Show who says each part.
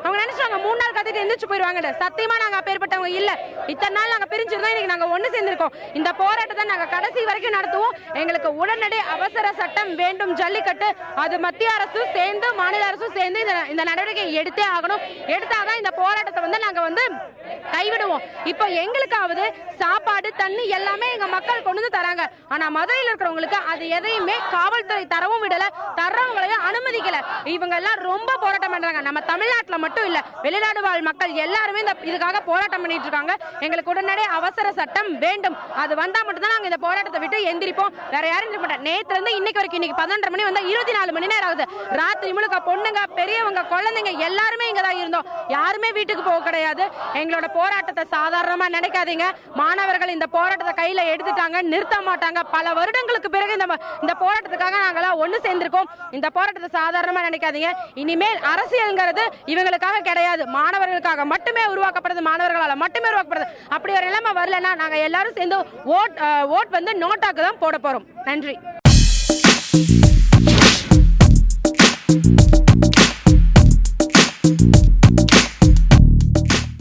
Speaker 1: அவங்க நினைச்சாங்க 3 நாள் கத்திட்டு எந்திரிச்சு போயிருவாங்க. சத்தியமா நாங்க அப்பேற்பட்டவங்க இல்ல. இத்தனை நாள் நாங்க பிரிஞ்சிருந்தோம், இன்னைக்கு நாங்க ஒண்ணு சேர்ந்திருக்கோம். இந்த போராட்டத்தை நாங்க கடைசி வரைக்கும் நடத்துவோம். எங்களுக்கு உடனடி அவசர சட்டம் வேண்டும், ஜல்லிக்கட்டு. அது மத்திய அரசும் சேர்ந்து மாநில அரசும் சேர்ந்து இந்த நடவடிக்கை எடுத்தே ஆகணும். எடுத்தாதான் இந்த போராட்டத்தை நாங்க கைவிடுவோம். இப்போ எங்களுக்காவது சாப்பாடு தண்ணி எல்லாமே எங்க மக்கள் கொண்டு வந்து தராங்க. ஆனா மதுரையில் இருக்கிறவங்களுக்கு அது எதையுமே காவல்துறை தரவும் விடல, தர்றவங்களையும் அனுமதிக்கல. இவங்க எல்லாம் ரொம்ப போராட்டம் பண்றாங்க. நம்ம தமிழ்நாட்டுல மட்டும் இல்ல, வெளிநாடு வாழ் மக்கள் எல்லாருமே இதுக்காக போராட்டம் பண்ணிட்டு இருக்காங்க. எங்களுக்கு உடனடி அவசர சட்டம் வேண்டும். அது வந்தா மட்டும் தான் நாங்க இந்த போராட்டத்தை விட்டு எந்திரிப்போம். வேற யாரும் இருக்க மாட்டோம். நேத்துல இருந்து இன்னைக்கு வரைக்கும், இன்னைக்கு 12:30 மணி வந்தா 24 மணி நேரம் ஆகுது. ராத்திரி முழுக்க பொண்ணுங்க, பெரியவங்க, குழந்தைங்க எல்லாருமே இங்க தான் இருந்தோம். யாருமே வீட்டுக்கு போக கிடையாது. எங்களோட போராட்டத்தை சாதாரணமா நினைக்காதீங்க. மாணவர்கள் இந்த போராட்டத்தை கையில எடுத்துட்டாங்க, நிறுத்த மாட்டாங்க. பல வருடங்களுக்கு பிறகு இந்த போராட்டத்துக்காக நாங்களாம் ஒண்ணு சேர்ந்திருக்கோம். இந்த போராட்டத்தை சாதாரணமா நினைக்காதீங்க. இனிமேல் அரசியல்ங்கிறது இவங்களுக்காக கிடையாது, மாணவர்களுக்காக மட்டுமே உருவாக்கப்படுது, மாணவர்களால மட்டுமே உருவாக்கப்படுது. அப்படி ஒரு நிலைமை வரலன்னா நாங்க எல்லாரும் சேர்ந்து ஓட் நோட்டாக்கு தான் போட போறோம். நன்றி.